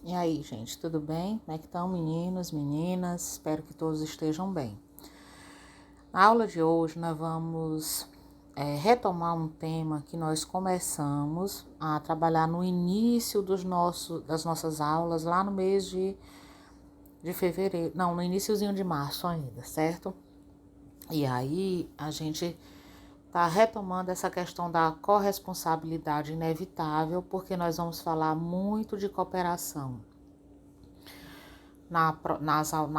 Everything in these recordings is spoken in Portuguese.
E aí, gente, tudo bem? Como é que estão, meninos, meninas? Espero que todos estejam bem. Na aula de hoje, nós vamos retomar um tema que nós começamos a trabalhar no início das nossas aulas, lá no mês de fevereiro, não, no iniciozinho de março ainda, certo? E aí, a gente está retomando essa questão da corresponsabilidade inevitável, porque nós vamos falar muito de cooperação na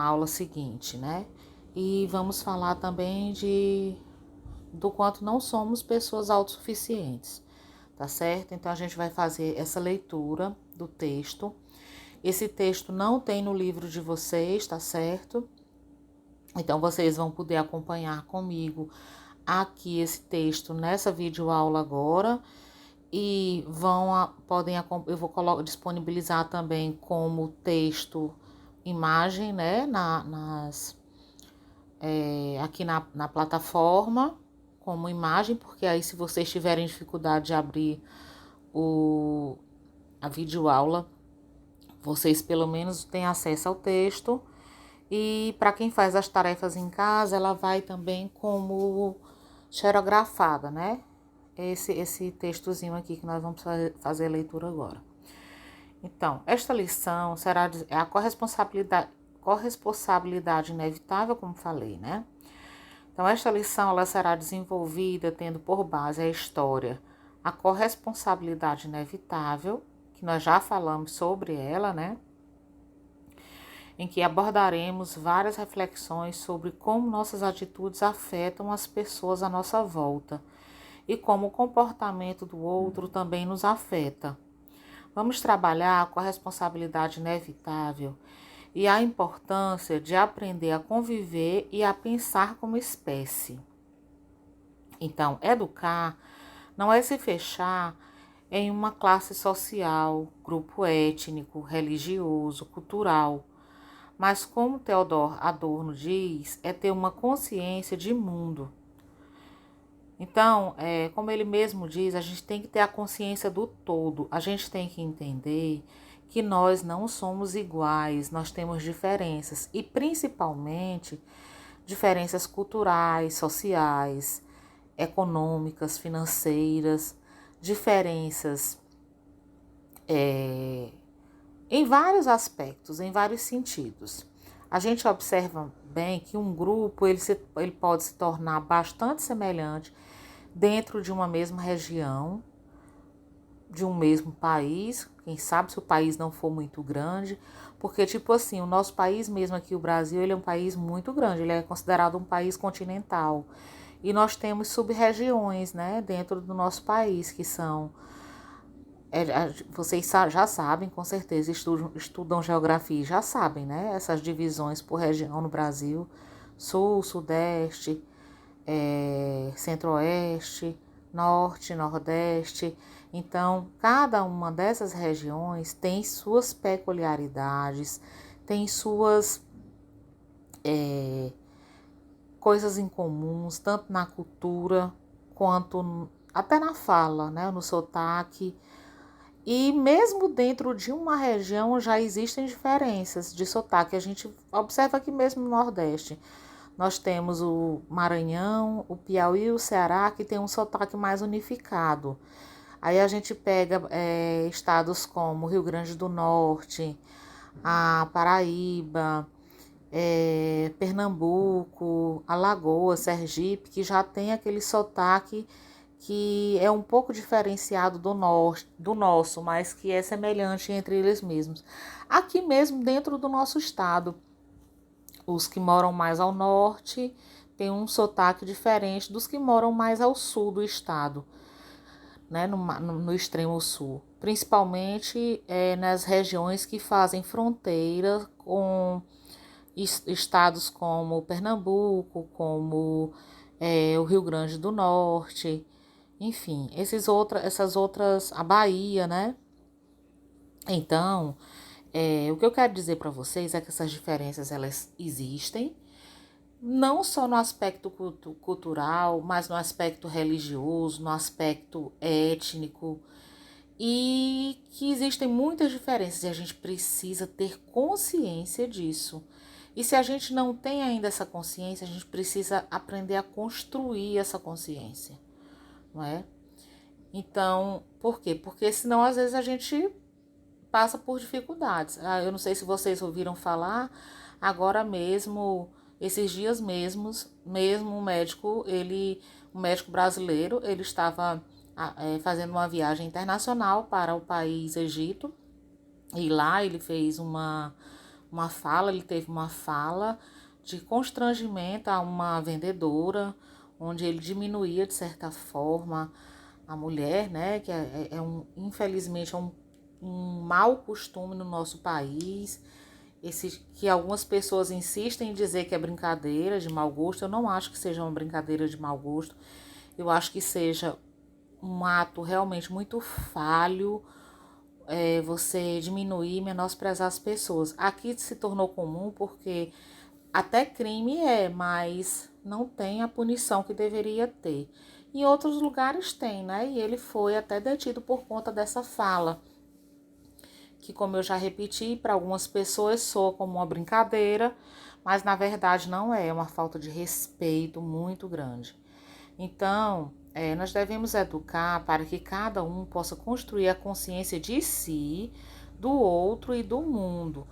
aula seguinte, né? E vamos falar também do quanto não somos pessoas autossuficientes, tá certo? Então a gente vai fazer essa leitura do texto. Esse texto não tem no livro de vocês, tá certo? Então vocês vão poder acompanhar comigo aqui esse texto nessa videoaula agora. E eu vou disponibilizar também como texto, imagem, né, aqui na plataforma, como imagem, porque aí se vocês tiverem dificuldade de abrir a videoaula, vocês pelo menos têm acesso ao texto. E para quem faz as tarefas em casa, ela vai também como xerografada, né? Esse textozinho aqui que nós vamos fazer a leitura agora. Então, esta lição será a corresponsabilidade inevitável, como falei, né? Então, esta lição ela será desenvolvida tendo por base a história, a corresponsabilidade inevitável, que nós já falamos sobre ela, né? Em que abordaremos várias reflexões sobre como nossas atitudes afetam as pessoas à nossa volta e como o comportamento do outro também nos afeta. Vamos trabalhar com a responsabilidade inevitável e a importância de aprender a conviver e a pensar como espécie. Então, educar não é se fechar em uma classe social, grupo étnico, religioso, cultural, mas como Theodor Adorno diz, é ter uma consciência de mundo. Então, como ele mesmo diz, a gente tem que ter a consciência do todo. A gente tem que entender que nós não somos iguais, nós temos diferenças. E principalmente diferenças culturais, sociais, econômicas, financeiras, diferenças em vários aspectos, em vários sentidos. A gente observa bem que um grupo ele pode se tornar bastante semelhante dentro de uma mesma região, de um mesmo país, quem sabe se o país não for muito grande, porque tipo assim, o nosso país mesmo aqui, o Brasil, ele é um país muito grande, ele é considerado um país continental. E nós temos sub-regiões, né, dentro do nosso país, que são vocês já sabem, com certeza, estudam geografia e já sabem, né? Essas divisões por região no Brasil: Sul, Sudeste, Centro-Oeste, Norte, Nordeste. Então, cada uma dessas regiões tem suas peculiaridades, tem suas coisas em comuns, tanto na cultura quanto até na fala, né? No sotaque. E mesmo dentro de uma região já existem diferenças de sotaque. A gente observa aqui mesmo no Nordeste. Nós temos o Maranhão, o Piauí e o Ceará, que tem um sotaque mais unificado. Aí a gente pega estados como Rio Grande do Norte, a Paraíba, Pernambuco, Alagoas, Sergipe, que já tem aquele sotaque que é um pouco diferenciado do nosso, mas que é semelhante entre eles mesmos. Aqui mesmo dentro do nosso estado, os que moram mais ao norte têm um sotaque diferente dos que moram mais ao sul do estado, né, no extremo sul. Principalmente nas regiões que fazem fronteira com estados como Pernambuco, como o Rio Grande do Norte, enfim, essas outras, a Bahia, né? Então, o que eu quero dizer para vocês é que essas diferenças elas existem, não só no aspecto cultural, mas no aspecto religioso, no aspecto étnico. e que existem muitas diferenças e a gente precisa ter consciência disso. E se a gente não tem ainda essa consciência, a gente precisa aprender a construir essa consciência, não é? Então, por quê? Porque senão às vezes a gente passa por dificuldades. Eu não sei se vocês ouviram falar, agora mesmo, esses dias mesmo um médico brasileiro, ele estava fazendo uma viagem internacional para o país Egito, e lá ele fez ele teve uma fala de constrangimento a uma vendedora, onde ele diminuía de certa forma a mulher, né, que infelizmente um mau costume no nosso país, que algumas pessoas insistem em dizer que é brincadeira de mau gosto. Eu não acho que seja uma brincadeira de mau gosto, eu acho que seja um ato realmente muito falho, você diminuir e menosprezar as pessoas. Aqui se tornou comum porque até crime mas não tem a punição que deveria ter. Em outros lugares tem, né? E ele foi até detido por conta dessa fala, que, como eu já repeti, para algumas pessoas soa como uma brincadeira, mas na verdade não é uma falta de respeito muito grande. Então, nós devemos educar para que cada um possa construir a consciência de si, do outro e do mundo.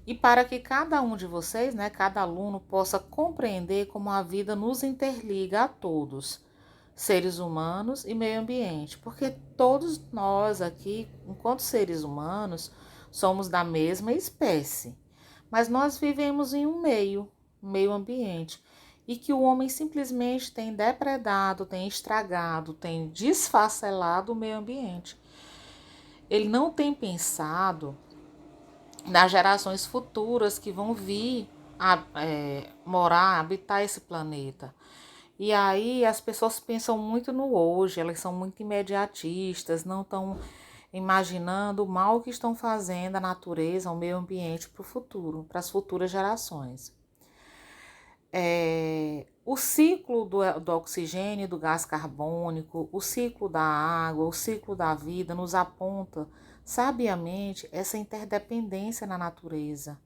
E para que cada um de vocês, né, cada aluno, possa compreender como a vida nos interliga a todos, seres humanos e meio ambiente. Porque todos nós aqui, enquanto seres humanos, somos da mesma espécie. Mas nós vivemos em um meio ambiente, e que o homem simplesmente tem depredado, tem estragado, tem desfacelado o meio ambiente. Ele não tem pensado nas gerações futuras que vão vir morar, habitar esse planeta. E aí as pessoas pensam muito no hoje, elas são muito imediatistas, não estão imaginando o mal que estão fazendo à natureza, ao meio ambiente para o futuro, para as futuras gerações. O ciclo do oxigênio e do gás carbônico, o ciclo da água, o ciclo da vida nos aponta sabiamente essa interdependência na natureza.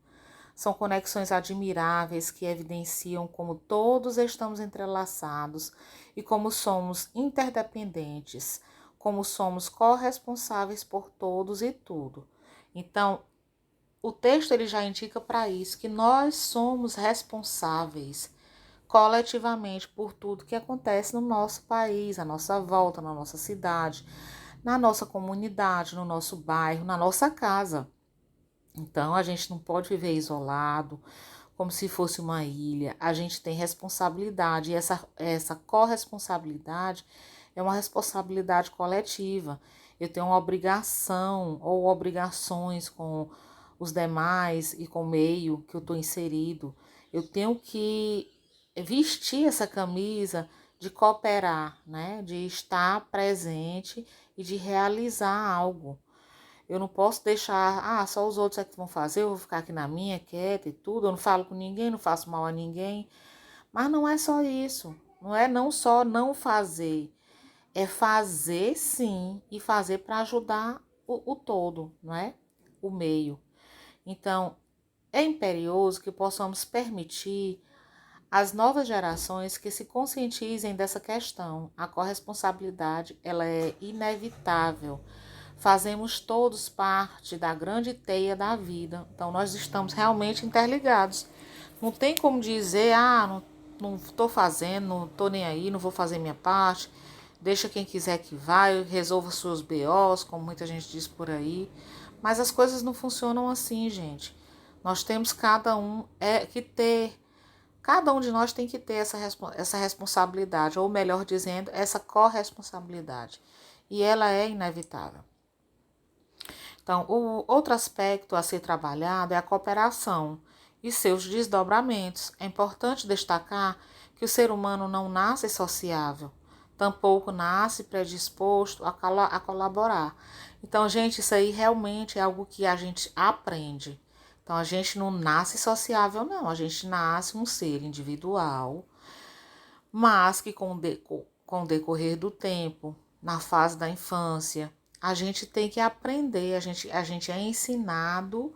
São conexões admiráveis que evidenciam como todos estamos entrelaçados e como somos interdependentes, como somos corresponsáveis por todos e tudo. Então, o texto ele já indica para isso, que nós somos responsáveis coletivamente por tudo que acontece no nosso país, à nossa volta, na nossa cidade, na nossa comunidade, no nosso bairro, na nossa casa. Então, a gente não pode viver isolado, como se fosse uma ilha. A gente tem responsabilidade, e essa corresponsabilidade é uma responsabilidade coletiva. Eu tenho uma obrigação ou obrigações com os demais e com o meio que eu estou inserido. Eu tenho que vestir essa camisa de cooperar, né? De estar presente e de realizar algo. Eu não posso deixar, só os outros é que vão fazer, eu vou ficar aqui na minha, quieta e tudo, eu não falo com ninguém, não faço mal a ninguém. Mas não é só isso, não é não só não fazer, é fazer sim, e fazer para ajudar o todo, não é? O meio. Então, é imperioso que possamos permitir às novas gerações que se conscientizem dessa questão. A corresponsabilidade, ela é inevitável. Fazemos todos parte da grande teia da vida. Então, nós estamos realmente interligados. Não tem como dizer, não estou fazendo, não estou nem aí, não vou fazer minha parte. Deixa quem quiser que vai, resolva seus BOs, como muita gente diz por aí. Mas as coisas não funcionam assim, gente. Nós temos cada um de nós tem que ter essa responsabilidade, ou melhor dizendo, essa corresponsabilidade. E ela é inevitável. Então, o outro aspecto a ser trabalhado é a cooperação e seus desdobramentos. É importante destacar que o ser humano não nasce sociável, tampouco nasce predisposto a colaborar. Então, gente, isso aí realmente é algo que a gente aprende. Então, a gente não nasce sociável, não. A gente nasce um ser individual, mas que com o decorrer do tempo, na fase da infância, a gente tem que aprender, a gente é ensinado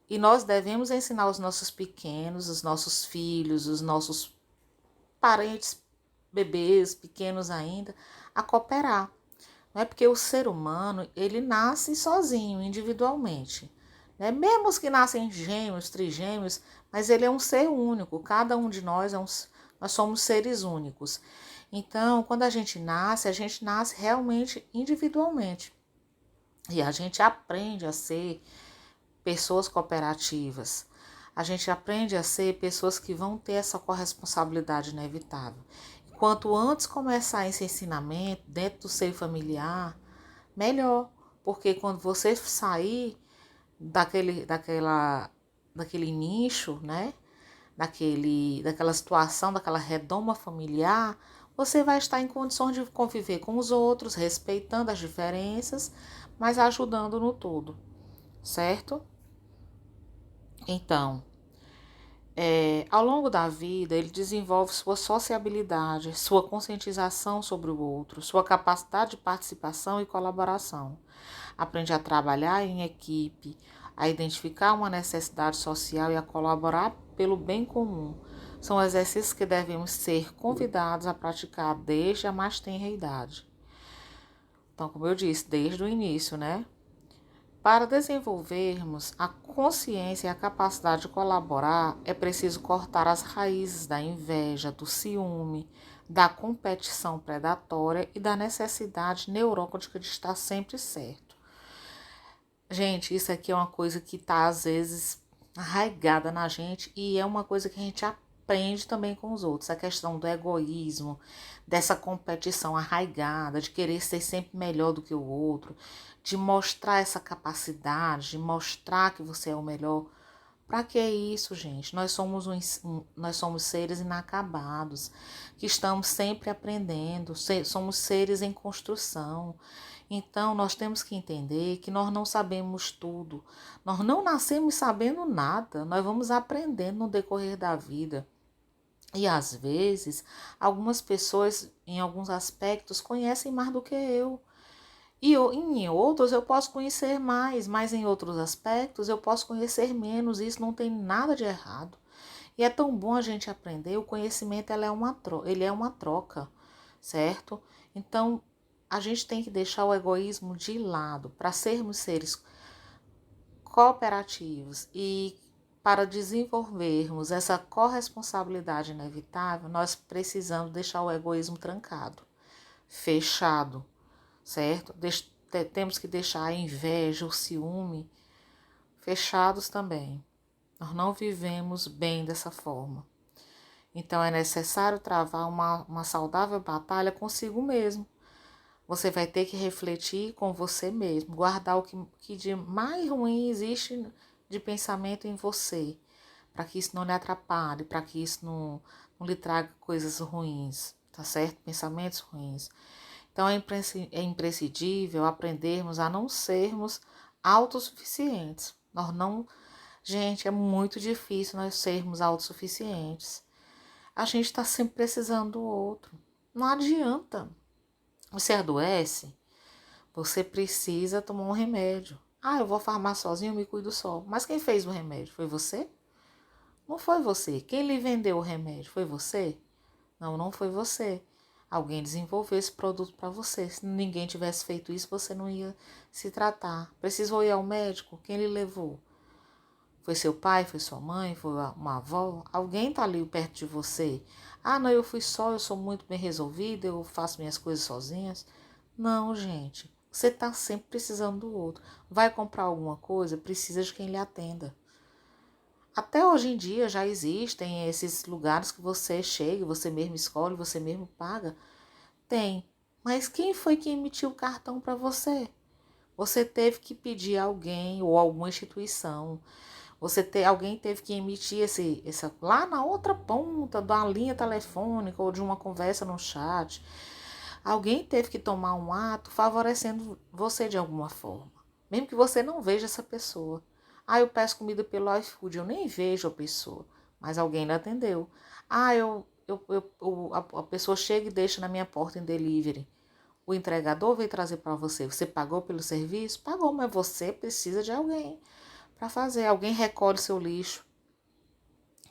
e nós devemos ensinar os nossos pequenos, os nossos filhos, os nossos parentes, bebês, pequenos ainda, a cooperar. Não é porque o ser humano, ele nasce sozinho, individualmente. Né? Mesmo os que nascem gêmeos, trigêmeos, mas ele é um ser único. Cada um de nós nós somos seres únicos. Então, quando a gente nasce realmente individualmente. E a gente aprende a ser pessoas cooperativas. A gente aprende a ser pessoas que vão ter essa corresponsabilidade inevitável. Quanto antes começar esse ensinamento dentro do seio familiar, melhor. Porque quando você sair daquele nicho, né? Daquela situação, daquela redoma familiar, você vai estar em condições de conviver com os outros, respeitando as diferenças, mas ajudando no todo, certo? Então, ao longo da vida, ele desenvolve sua sociabilidade, sua conscientização sobre o outro, sua capacidade de participação e colaboração. Aprende a trabalhar em equipe, a identificar uma necessidade social e a colaborar pelo bem comum. São exercícios que devemos ser convidados a praticar desde a mais tenra idade. Então, como eu disse, desde o início, né? Para desenvolvermos a consciência e a capacidade de colaborar, é preciso cortar as raízes da inveja, do ciúme, da competição predatória e da necessidade neurótica de estar sempre certo. Gente, isso aqui é uma coisa que está, às vezes, arraigada na gente e é uma coisa que a gente aprende também com os outros. A questão do egoísmo, dessa competição arraigada, de querer ser sempre melhor do que o outro, de mostrar essa capacidade, de mostrar que você é o melhor. Para que isso, gente? Nós somos seres inacabados, que estamos sempre aprendendo, somos seres em construção. Então, nós temos que entender que nós não sabemos tudo. Nós não nascemos sabendo nada, nós vamos aprendendo no decorrer da vida. E às vezes, algumas pessoas, em alguns aspectos, conhecem mais do que eu. E em outros eu posso conhecer mais, mas em outros aspectos eu posso conhecer menos. Isso não tem nada de errado. E é tão bom a gente aprender. O conhecimento ele é uma troca, certo? Então, a gente tem que deixar o egoísmo de lado para sermos seres cooperativos e para desenvolvermos essa corresponsabilidade inevitável, nós precisamos deixar o egoísmo trancado, fechado, certo? Temos que deixar a inveja, o ciúme fechados também. Nós não vivemos bem dessa forma. Então é necessário travar uma saudável batalha consigo mesmo. Você vai ter que refletir com você mesmo, guardar o que de mais ruim existe de pensamento em você, para que isso não lhe atrapalhe, para que isso não lhe traga coisas ruins, tá certo? Pensamentos ruins. Então é imprescindível aprendermos a não sermos autossuficientes. Gente, é muito difícil nós sermos autossuficientes. A gente está sempre precisando do outro. Não adianta. Você adoece, você precisa tomar um remédio. Ah, eu vou farmar sozinho, eu me cuido só. Mas quem fez o remédio? Foi você? Não foi você. Quem lhe vendeu o remédio? Foi você? Não, não foi você. Alguém desenvolveu esse produto para você. Se ninguém tivesse feito isso, você não ia se tratar. Precisou ir ao médico? Quem lhe levou? Foi seu pai? Foi sua mãe? Foi uma avó? Alguém tá ali perto de você? Ah, não, eu fui só, eu sou muito bem resolvida, eu faço minhas coisas sozinhas. Não, gente. Você tá sempre precisando do outro. Vai comprar alguma coisa? Precisa de quem lhe atenda. Até hoje em dia já existem esses lugares que você chega, você mesmo escolhe, você mesmo paga. Tem. Mas quem foi que emitiu o cartão para você? Você teve que pedir a alguém ou alguma instituição. Alguém teve que emitir essa lá na outra ponta da linha telefônica ou de uma conversa no chat. Alguém teve que tomar um ato favorecendo você de alguma forma. Mesmo que você não veja essa pessoa. Ah, eu peço comida pelo iFood, eu nem vejo a pessoa, mas alguém lhe atendeu. Ah, a pessoa chega e deixa na minha porta em delivery. O entregador veio trazer para você. Você pagou pelo serviço? Pagou, mas você precisa de alguém para fazer. Alguém recolhe seu lixo,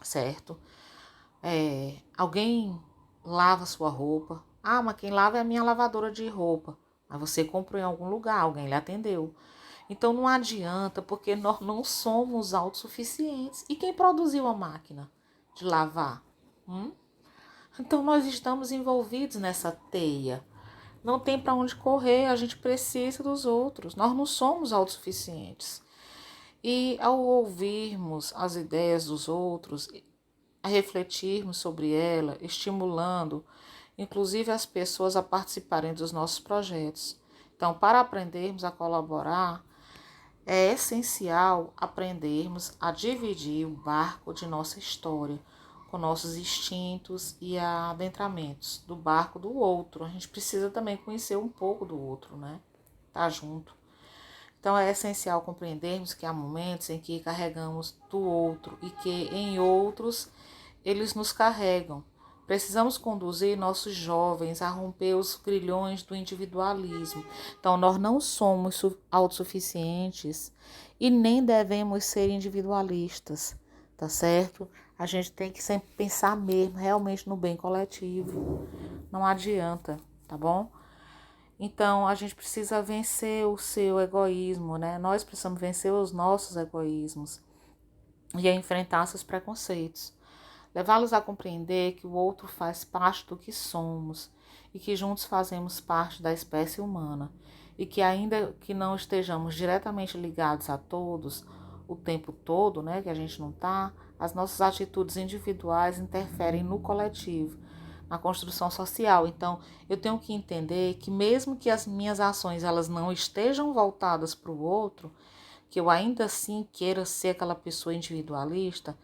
certo? Alguém lava sua roupa. Ah, mas quem lava é a minha lavadora de roupa. Mas você comprou em algum lugar, alguém lhe atendeu. Então não adianta, porque nós não somos autossuficientes. E quem produziu a máquina de lavar? Então nós estamos envolvidos nessa teia. Não tem para onde correr, a gente precisa dos outros. Nós não somos autossuficientes. E ao ouvirmos as ideias dos outros, a refletirmos sobre ela, estimulando, inclusive as pessoas a participarem dos nossos projetos. Então, para aprendermos a colaborar, é essencial aprendermos a dividir o barco de nossa história com nossos instintos e adentramentos do barco do outro. A gente precisa também conhecer um pouco do outro, né? Tá junto. Então é essencial compreendermos que há momentos em que carregamos do outro e que em outros eles nos carregam. Precisamos conduzir nossos jovens a romper os grilhões do individualismo. Então, nós não somos autossuficientes e nem devemos ser individualistas, tá certo? A gente tem que sempre pensar mesmo, realmente no bem coletivo. Não adianta, tá bom? Então, a gente precisa vencer o seu egoísmo, né? Nós precisamos vencer os nossos egoísmos e enfrentar seus preconceitos. Levá-los a compreender que o outro faz parte do que somos e que juntos fazemos parte da espécie humana e que ainda que não estejamos diretamente ligados a todos o tempo todo, né, que a gente não está, as nossas atitudes individuais interferem no coletivo, na construção social. Então, eu tenho que entender que mesmo que as minhas ações elas não estejam voltadas para o outro, que eu ainda assim queira ser aquela pessoa individualista,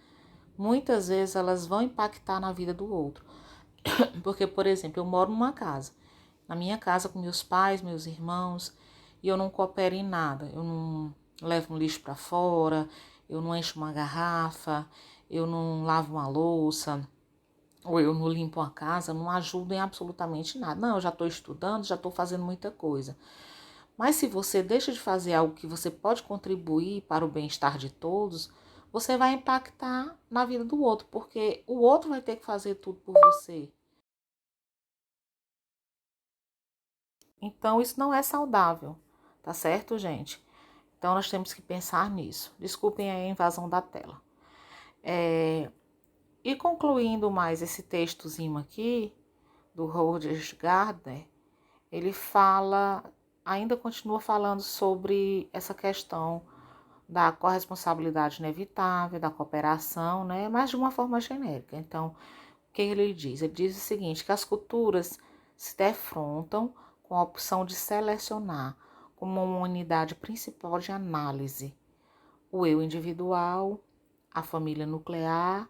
muitas vezes elas vão impactar na vida do outro. Porque, por exemplo, eu moro numa casa. Na minha casa com meus pais, meus irmãos, e eu não coopero em nada. Eu não levo um lixo para fora, eu não encho uma garrafa, eu não lavo uma louça, ou eu não limpo uma casa, não ajudo em absolutamente nada. Não, eu já estou estudando, já estou fazendo muita coisa. Mas se você deixa de fazer algo que você pode contribuir para o bem-estar de todos, você vai impactar na vida do outro, porque o outro vai ter que fazer tudo por você. Então, isso não é saudável, tá certo, gente? Então, nós temos que pensar nisso. Desculpem a invasão da tela. E concluindo mais esse textozinho aqui, do Roger Gardner, ele fala, ainda continua falando sobre essa questão da corresponsabilidade inevitável, da cooperação, né? Mas de uma forma genérica. Então, o que ele diz? Ele diz o seguinte, que as culturas se defrontam com a opção de selecionar como uma unidade principal de análise o eu individual, a família nuclear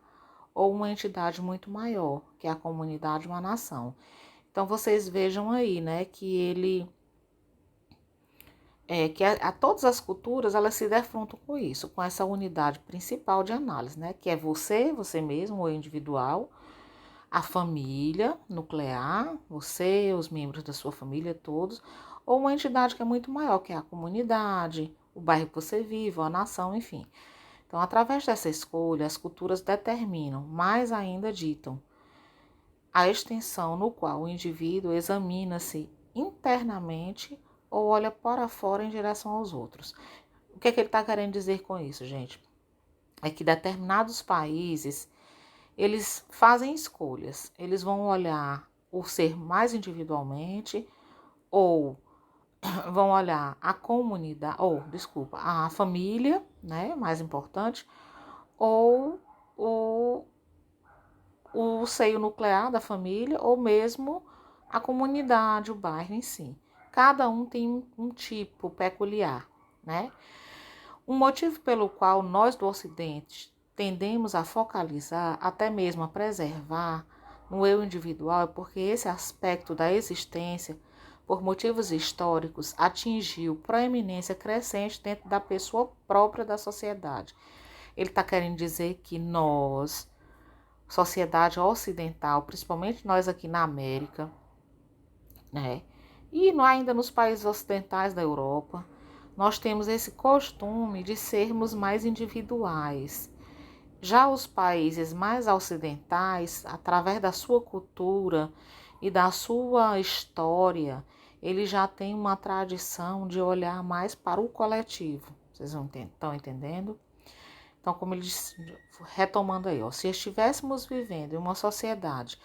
ou uma entidade muito maior, que é a comunidade, uma nação. Então, vocês vejam aí, né, que ele que a todas as culturas elas se defrontam com isso, com essa unidade principal de análise, né? Que é você mesmo, o individual, a família nuclear, você, os membros da sua família todos, ou uma entidade que é muito maior, que é a comunidade, o bairro que você vive, a nação, enfim. Então, através dessa escolha, as culturas determinam, mais ainda ditam, a extensão no qual o indivíduo examina-se internamente ou olha para fora em direção aos outros. O que é que ele está querendo dizer com isso, gente? É que determinados países, eles fazem escolhas. Eles vão olhar o ser mais individualmente ou vão olhar a comunidade, a família, né, mais importante, ou o seio nuclear da família, ou mesmo a comunidade, o bairro em si. Cada um tem um tipo peculiar, né? Um motivo pelo qual nós do Ocidente tendemos a focalizar, até mesmo a preservar no eu individual, é porque esse aspecto da existência, por motivos históricos, atingiu proeminência crescente dentro da pessoa própria da sociedade. Ele está querendo dizer que nós, sociedade ocidental, principalmente nós aqui na América, né? E ainda nos países ocidentais da Europa, nós temos esse costume de sermos mais individuais. Já os países mais ocidentais, através da sua cultura e da sua história, eles já têm uma tradição de olhar mais para o coletivo. Vocês estão entendendo? Então, como ele disse, retomando aí, ó, se estivéssemos vivendo em uma sociedade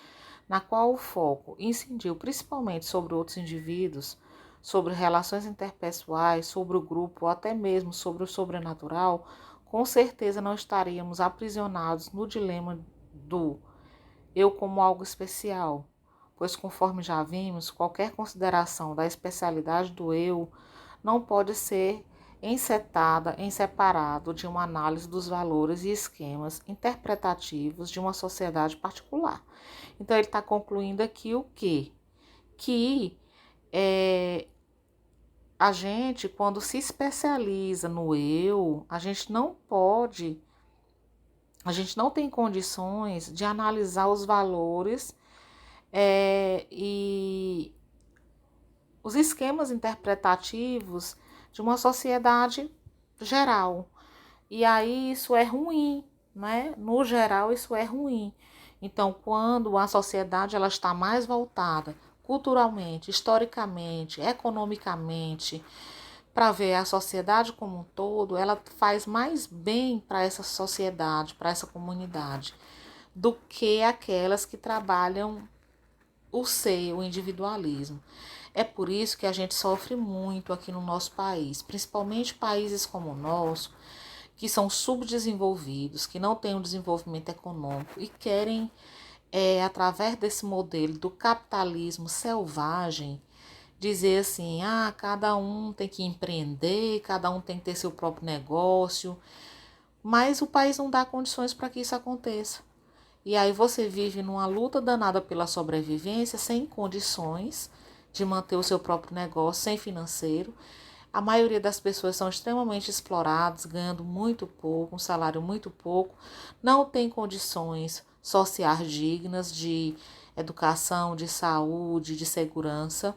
na qual o foco incidiu principalmente sobre outros indivíduos, sobre relações interpessoais, sobre o grupo, ou até mesmo sobre o sobrenatural, com certeza não estaríamos aprisionados no dilema do eu como algo especial, pois, conforme já vimos, qualquer consideração da especialidade do eu não pode ser encetada em separado de uma análise dos valores e esquemas interpretativos de uma sociedade particular. Então, ele está concluindo aqui o quê? Que a gente, quando se especializa no eu, a gente não tem condições de analisar os valores e os esquemas interpretativos de uma sociedade geral. E aí isso é ruim, né? No geral, isso é ruim. Então, quando a sociedade ela está mais voltada culturalmente, historicamente, economicamente, para ver a sociedade como um todo, ela faz mais bem para essa sociedade, para essa comunidade, do que aquelas que trabalham o individualismo. É por isso que a gente sofre muito aqui no nosso país, principalmente países como o nosso, que são subdesenvolvidos, que não têm um desenvolvimento econômico e querem, através desse modelo do capitalismo selvagem, dizer assim, cada um tem que empreender, cada um tem que ter seu próprio negócio, mas o país não dá condições para que isso aconteça. E aí você vive numa luta danada pela sobrevivência, sem condições de manter o seu próprio negócio, sem financeiro. A maioria das pessoas são extremamente exploradas, ganhando muito pouco, um salário muito pouco, não tem condições sociais dignas de educação, de saúde, de segurança.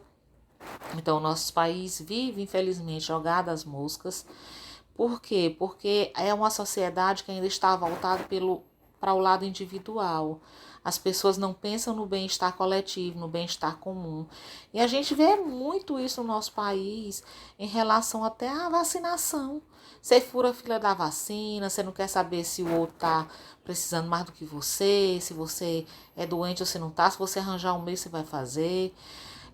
Então, nosso país vive, infelizmente, jogado às moscas. Por quê? Porque é uma sociedade que ainda está voltada para o lado individual. As pessoas não pensam no bem-estar coletivo, no bem-estar comum. E a gente vê muito isso no nosso país em relação até à vacinação. Você fura a fila da vacina, você não quer saber se o outro está precisando mais do que você, se você é doente ou se não está, se você arranjar um meio, você vai fazer.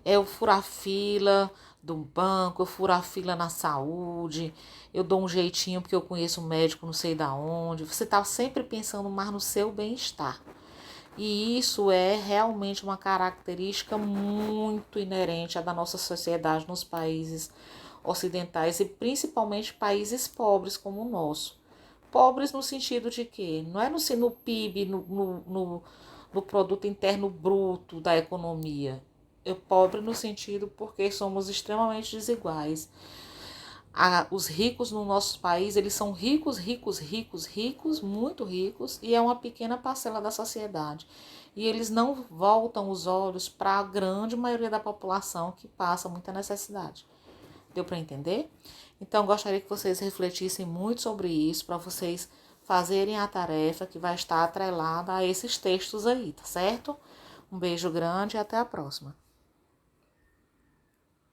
Eu furo a fila do banco, eu furo a fila na saúde, eu dou um jeitinho porque eu conheço um médico não sei da onde. Você está sempre pensando mais no seu bem-estar. E isso é realmente uma característica muito inerente à da nossa sociedade nos países ocidentais e principalmente países pobres como o nosso. Pobres no sentido de quê? Não é no PIB, no produto interno bruto da economia. É pobre no sentido porque somos extremamente desiguais. Os ricos no nosso país, eles são ricos, ricos, ricos, ricos, muito ricos, e é uma pequena parcela da sociedade. E eles não voltam os olhos para a grande maioria da população que passa muita necessidade. Deu para entender? Então, gostaria que vocês refletissem muito sobre isso, para vocês fazerem a tarefa que vai estar atrelada a esses textos aí, tá certo? Um beijo grande e até a próxima.